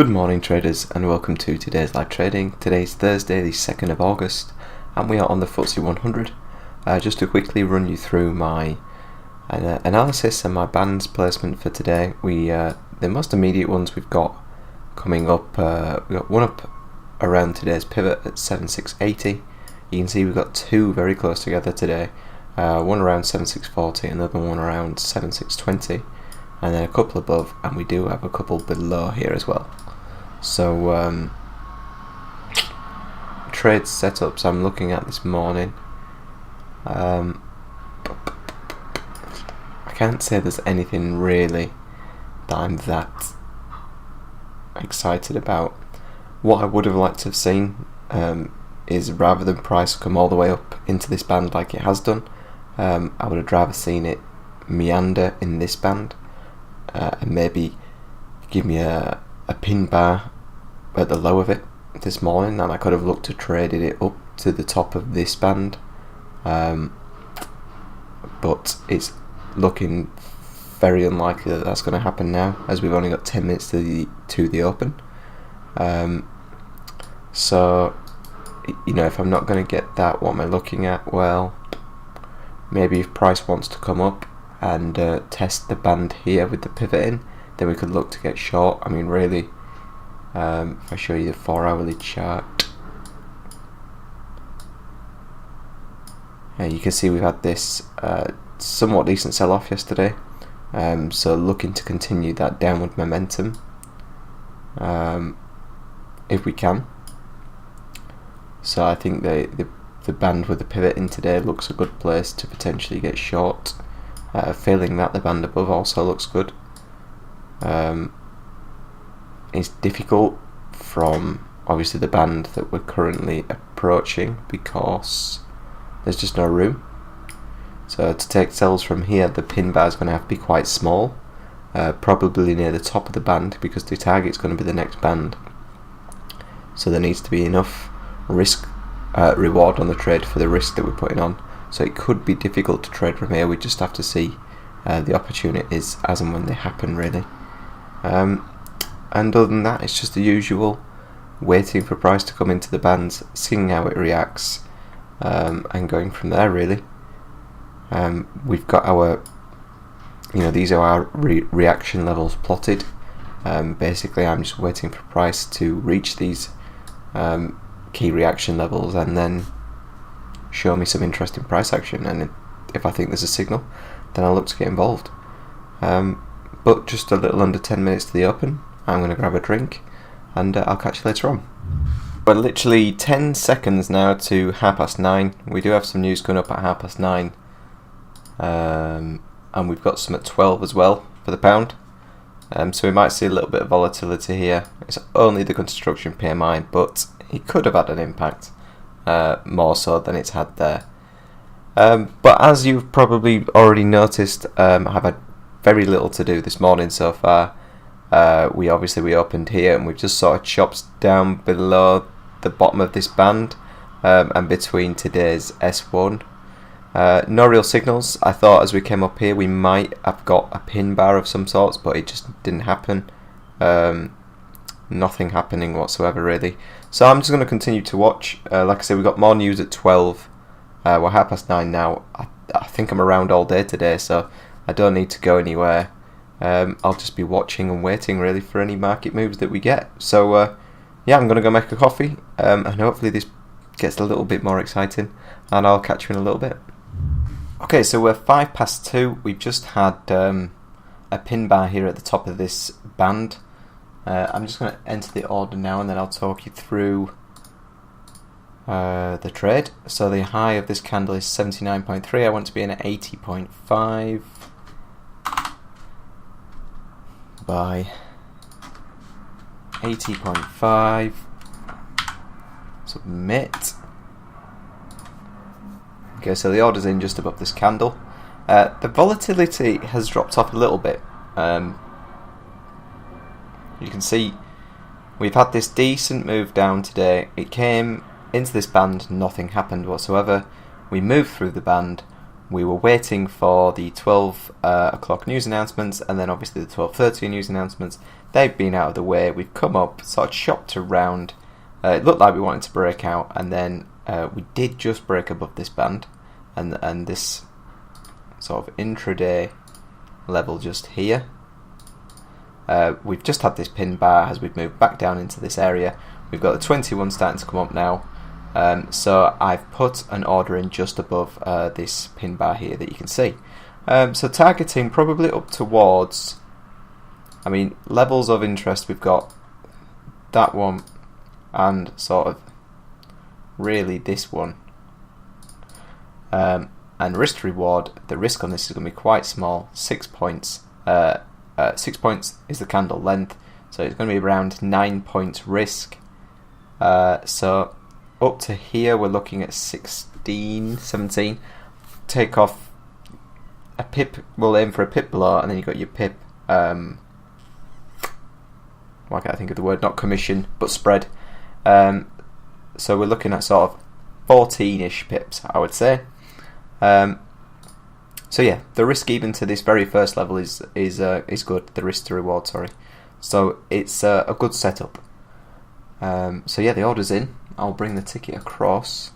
Good morning traders and welcome to today's live trading. Today's Thursday the 2nd of August and we are on the FTSE 100. Just to quickly run you through my analysis and my bands placement for today. The most immediate ones we've got coming up, we've got one up around today's pivot at 7680. You can see we've got two very close together today, one around 7640 and another one around 7620. And then a couple above, and we do have a couple below here as well. So trade setups I'm looking at this morning, I can't say there's anything really that I'm that excited about. What I would have liked to have seen is, rather than price come all the way up into this band like it has done, I would have rather seen it meander in this band. And maybe give me a pin bar at the low of it this morning, and I could have looked to traded it up to the top of this band, but it's looking very unlikely that that's going to happen now, as we've only got 10 minutes to the open. So if I'm not going to get that, what am I looking at? Well, maybe if price wants to come up and test the band here with the pivot in, then we could look to get short. I mean, really, if I show you the 4-hourly chart, you can see we've had this somewhat decent sell-off yesterday, so looking to continue that downward momentum if we can. So I think the band with the pivot in today looks a good place to potentially get short. Failing that, the band above also looks good. It's difficult from obviously the band that we're currently approaching because there's just no room. So to take sells from here, the pin bar is going to have to be quite small, probably near the top of the band, because the target's going to be the next band. So there needs to be enough risk reward on the trade for the risk that we're putting on. So it could be difficult to trade from here. We just have to see the opportunities as and when they happen, really. And other than that, it's just the usual, waiting for price to come into the bands, seeing how it reacts, and going from there, really. We've got our, these are our reaction levels plotted. Basically, I'm just waiting for price to reach these key reaction levels and then show me some interesting price action, and if I think there's a signal, then I'll look to get involved. But just a little under 10 minutes to the open. I'm going to grab a drink and I'll catch you later on. We're literally 10 seconds now to 9:30. We do have some news coming up at 9:30, and we've got some at 12 as well for the pound. So we might see a little bit of volatility here. It's only the construction PMI, but it could have had an impact. More so than it's had there. But as you've probably already noticed, I have had very little to do this morning so far. We opened here and we've just sort of chopped down below the bottom of this band, and between today's S1. No real signals. I thought as we came up here we might have got a pin bar of some sorts, but it just didn't happen. Nothing happening whatsoever, really. So I'm just going to continue to watch. Like I said, we've got more news at 12. We're 9:30 now. I think I'm around all day today, so I don't need to go anywhere. I'll just be watching and waiting, really, for any market moves that we get. So yeah, I'm going to go make a coffee, and hopefully this gets a little bit more exciting, and I'll catch you in a little bit. Okay, so we're 2:05. We've just had a pin bar here at the top of this band. I'm just going to enter the order now and then I'll talk you through the trade. So the high of this candle is 79.3. I want to be in at 80.5. Buy 80.5. Submit. Okay, so the order's in just above this candle. The volatility has dropped off a little bit. You can see we've had this decent move down today. It came into this band, nothing happened whatsoever. We moved through the band, we were waiting for the 12 o'clock news announcements, and then obviously the 12:30 news announcements. They've been out of the way. We've come up, sort of shopped around. It looked like we wanted to break out, and then we did just break above this band, and this sort of intraday level just here. We've just had this pin bar as we've moved back down into this area. We've got the 21 starting to come up now. So I've put an order in just above this pin bar here that you can see. So targeting probably up towards, I mean, levels of interest, we've got that one and sort of really this one. And risk to reward, the risk on this is going to be quite small, 6 points. 6 points is the candle length, so it's going to be around 9 points risk. So up to here we're looking at 16, 17. Take off a pip, we'll aim for a pip below, and then you've got your pip, why can't I think of the word, not commission, but spread. So we're looking at sort of 14-ish pips, I would say. So yeah, the risk even to this very first level is good. The risk to reward, sorry. So it's a good setup. So yeah, the order's in. I'll bring the ticket across,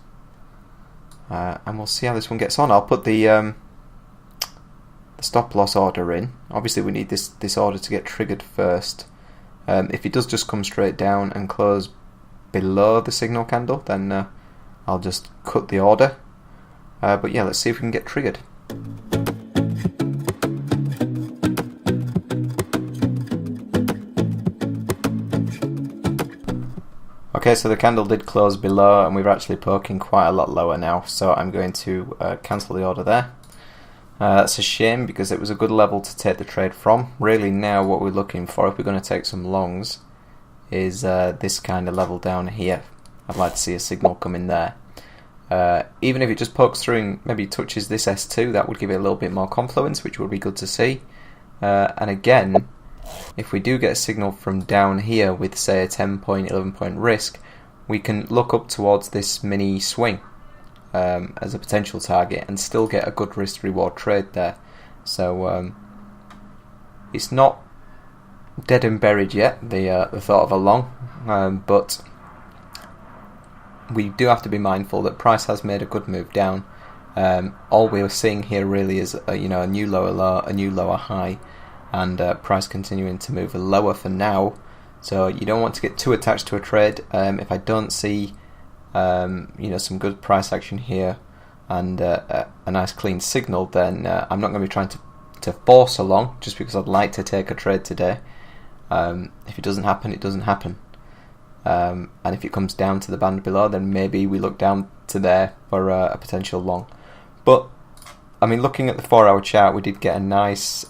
and we'll see how this one gets on. I'll put the stop loss order in. Obviously, we need this order to get triggered first. If it does just come straight down and close below the signal candle, then I'll just cut the order. But yeah, let's see if we can get triggered. Okay, so the candle did close below, and we're actually poking quite a lot lower now, so I'm going to cancel the order there. That's a shame because it was a good level to take the trade from. Really now what we're looking for, if we're going to take some longs, is this kind of level down here. I'd like to see a signal come in there. Even if it just pokes through and maybe touches this S2, that would give it a little bit more confluence, which would be good to see. And again, if we do get a signal from down here with, say, a 10 point, 11 point risk, we can look up towards this mini swing as a potential target and still get a good risk reward trade there. So it's not dead and buried yet, the thought of a long, but we do have to be mindful that price has made a good move down. All we're seeing here really is a new lower low, a new lower high, and price continuing to move lower for now. So you don't want to get too attached to a trade. If I don't see some good price action here and a nice clean signal, then I'm not going to be trying to force along just because I'd like to take a trade today. If it doesn't happen, it doesn't happen. And if it comes down to the band below, then maybe we look down to there for a potential long. But I mean, looking at the 4-hour chart, we did get a nice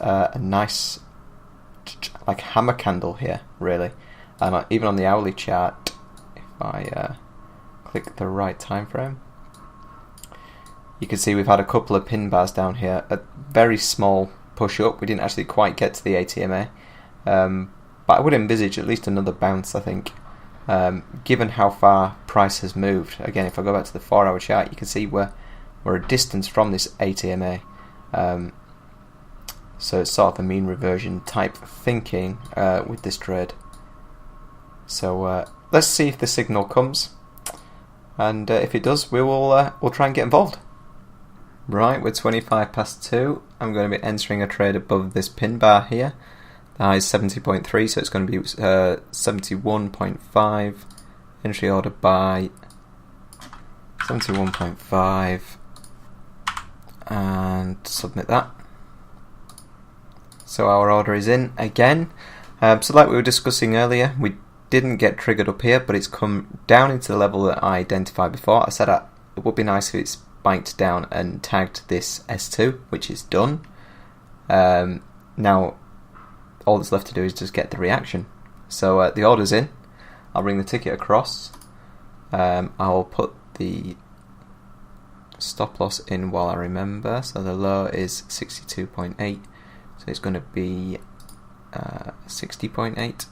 like hammer candle here, really. And even on the hourly chart, if I click the right time frame, you can see we've had a couple of pin bars down here. A very small push up. We didn't actually quite get to the ATMA, but I would envisage at least another bounce, I think. Given how far price has moved. Again, if I go back to the 4-hour chart, you can see we're a distance from this ATMA. So it's sort of a mean reversion type thinking with this trade. So let's see if the signal comes, and if it does, we'll try and get involved. Right, we're 25 past 2. I'm going to be entering a trade above this pin bar here. The high is 70.3, so it's going to be 71.5. Entry order buy 71.5, and submit that. So our order is in again. So like we were discussing earlier, we didn't get triggered up here, but it's come down into the level that I identified before. I said it would be nice if it spiked down and tagged this S2, which is done. Now all that's left to do is just get the reaction. So the order's in. I'll bring the ticket across. I'll put the stop loss in while I remember. So the low is 62.8. So it's going to be 60.8.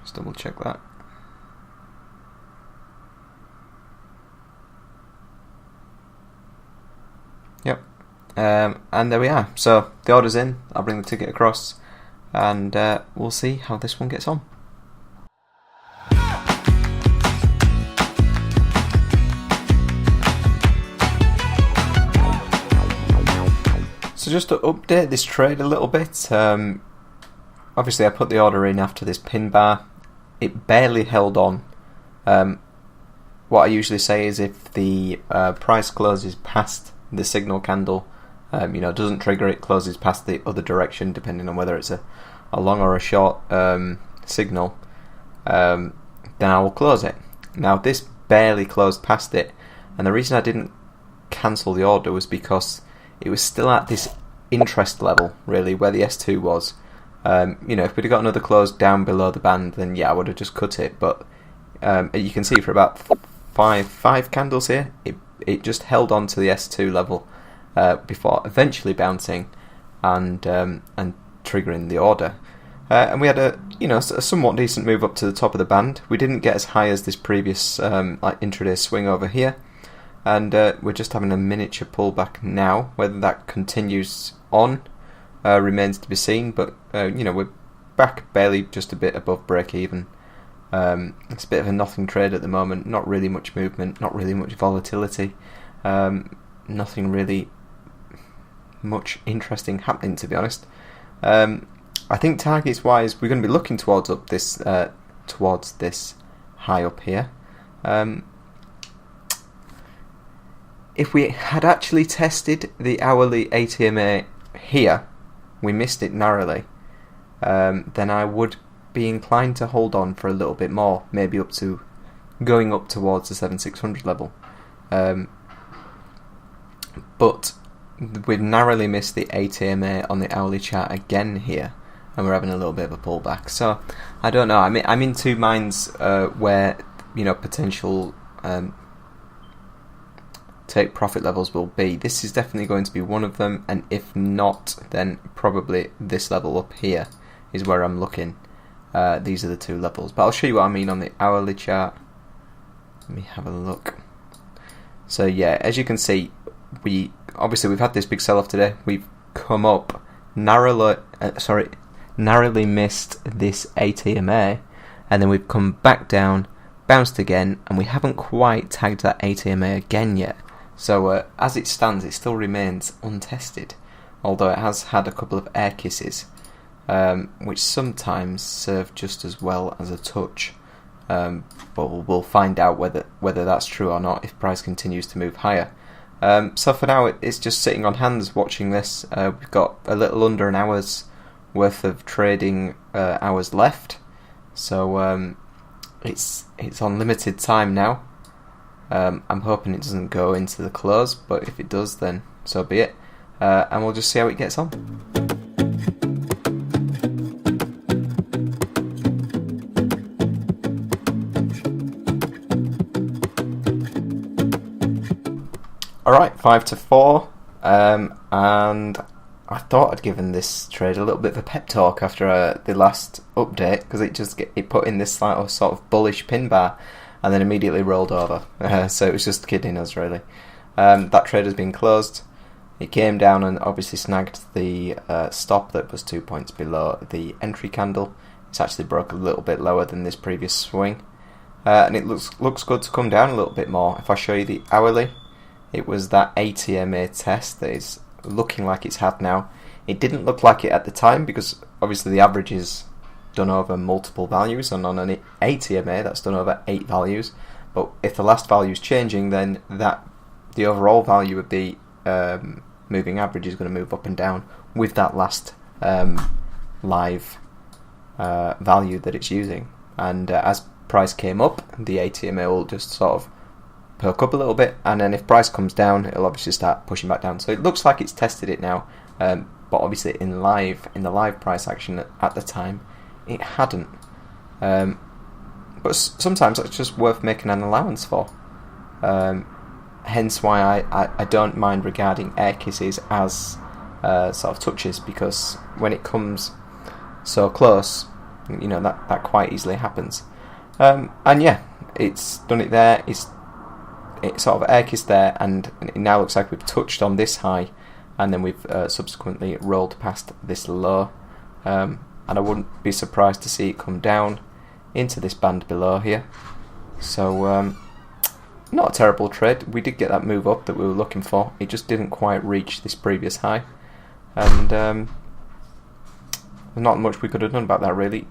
Just double check that. And there we are. So the order's in. I'll bring the ticket across, and we'll see how this one gets on. So just to update this trade a little bit, obviously I put the order in after this pin bar. It barely held on. What I usually say is if the price closes past the signal candle, doesn't trigger it, closes past the other direction, depending on whether it's a long or a short signal, then I will close it. Now this barely closed past it, and the reason I didn't cancel the order was because it was still at this interest level, really, where the S2 was. If we'd have got another close down below the band, then yeah, I would have just cut it. But you can see for about five candles here, it just held on to the S2 level before eventually bouncing and triggering the order. And we had a somewhat decent move up to the top of the band. We didn't get as high as this previous intraday swing over here. And we're just having a miniature pullback now. Whether that continues on remains to be seen, but we're back barely just a bit above break even. It's a bit of a nothing trade at the moment. Not really much movement, not really much volatility, nothing really much interesting happening, to be honest. I think targets wise, we're going to be looking towards this high up here. If we had actually tested the hourly ATMA here, we missed it narrowly, then I would be inclined to hold on for a little bit more, maybe going up towards the 7600 level. But we've narrowly missed the ATMA on the hourly chart again here, and we're having a little bit of a pullback. So I don't know. I'm in two minds where potential take profit levels will be. This is definitely going to be one of them, and if not, then probably this level up here is where I'm looking. These are the two levels, but I'll show you what I mean on the hourly chart. Let me have a look. So yeah, as you can see, we've had this big sell-off today. We've come up narrowly missed this ATMA, and then we've come back down, bounced again, and we haven't quite tagged that ATMA again yet. So as it stands, it still remains untested, although it has had a couple of air kisses, which sometimes serve just as well as a touch. But we'll find out whether that's true or not if price continues to move higher. So for now, it's just sitting on hands watching this. We've got a little under an hour's worth of trading hours left, so it's on limited time now. I'm hoping it doesn't go into the close, but if it does, then so be it. And we'll just see how it gets on. Alright, 5 to 4, and I thought I'd given this trade a little bit of a pep talk after the last update, because it put in this sort of bullish pin bar and then immediately rolled over. So it was just kidding us, really. That trade has been closed. It came down and obviously snagged the stop that was 2 points below the entry candle. It's actually broke a little bit lower than this previous swing, and it looks good to come down a little bit more. If I show you the hourly, it was that ATMA test that is looking like it's had now. It didn't look like it at the time because obviously the average is done over multiple values, and on an ATMA that's done over 8 values. But if the last value is changing, then the overall value of the moving average is going to move up and down with that last live value that it's using. And as price came up, the ATMA will just sort of perk up a little bit, and then if price comes down, it'll obviously start pushing back down. So it looks like it's tested it now, but obviously in the live price action at the time, it hadn't. But sometimes that's just worth making an allowance for. Hence why I don't mind regarding air kisses as sort of touches, because when it comes so close, that quite easily happens. And yeah, it's done it there. It's sort of air kissed there, and it now looks like we've touched on this high, and then we've subsequently rolled past this low, and I wouldn't be surprised to see it come down into this band below here. So not a terrible trade. We did get that move up that we were looking for. It just didn't quite reach this previous high, and not much we could have done about that really.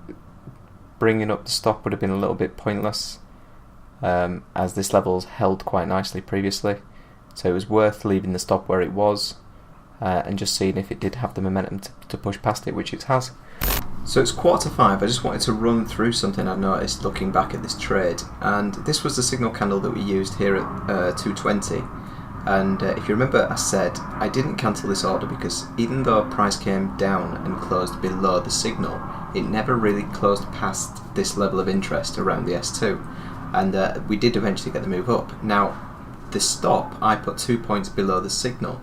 Bringing up the stop would have been a little bit pointless, as this level's held quite nicely previously, so it was worth leaving the stop where it was, and just seeing if it did have the momentum to push past it, which it has. So it's 4:45. I just wanted to run through something I've noticed looking back at this trade, and this was the signal candle that we used here at 220. And if you remember, I said I didn't cancel this order because even though price came down and closed below the signal, it never really closed past this level of interest around the S2, and we did eventually get the move up. Now, the stop I put 2 points below the signal.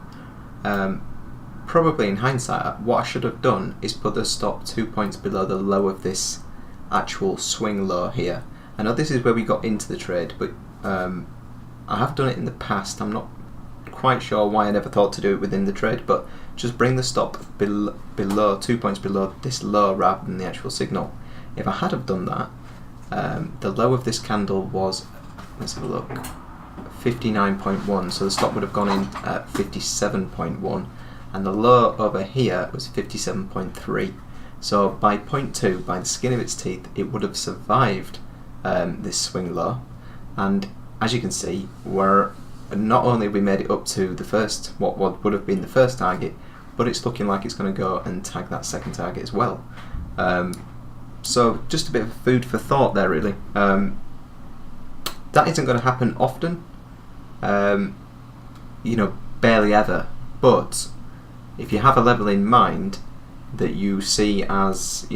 Probably in hindsight, what I should have done is put the stop 2 points below the low of this actual swing low here. I know this is where we got into the trade, but I have done it in the past. I'm not quite sure why I never thought to do it within the trade, but just bring the stop below 2 points below this low rather than the actual signal. If I had have done that, the low of this candle was, let's have a look, 59.1, so the stop would have gone in at 57.1, and the low over here was 57.3. So by 0.2, by the skin of its teeth, it would have survived this swing low, and as you can see, we're not only have we made it up to the first, what would have been the first target, but it's looking like it's going to go and tag that second target as well. So just a bit of food for thought there really. That isn't going to happen often, barely ever, but if you have a level in mind that you see as,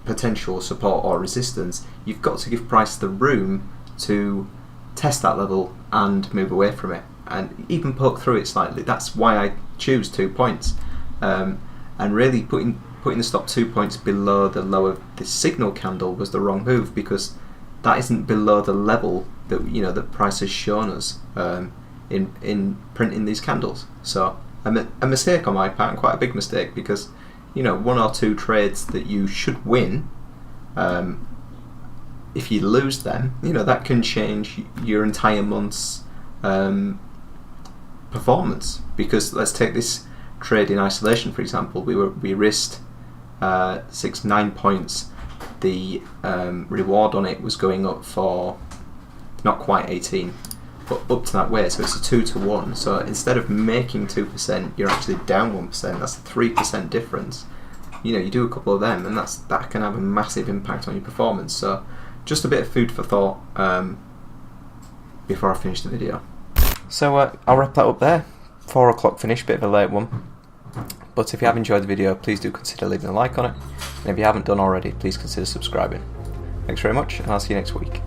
potential support or resistance, you've got to give price the room to test that level and move away from it, and even poke through it slightly. That's why I choose 2 points, and really putting the stop 2 points below the low of the signal candle was the wrong move, because that isn't below the level that that price has shown us in printing these candles. So a mistake on my part, and quite a big mistake, because 1 or 2 trades that you should win, if you lose them, that can change your entire month's performance. Because let's take this trade in isolation, for example. We risked 9 points. The reward on it was going up for not quite 18, but up to that way. So it's a 2 to 1. So instead of making 2%, you're actually down 1%. That's a 3% difference. You do a couple of them, and that can have a massive impact on your performance. So just a bit of food for thought before I finish the video. So I'll wrap that up there. 4 o'clock finish, bit of a late one. But if you have enjoyed the video, please do consider leaving a like on it. And if you haven't done already, please consider subscribing. Thanks very much, and I'll see you next week.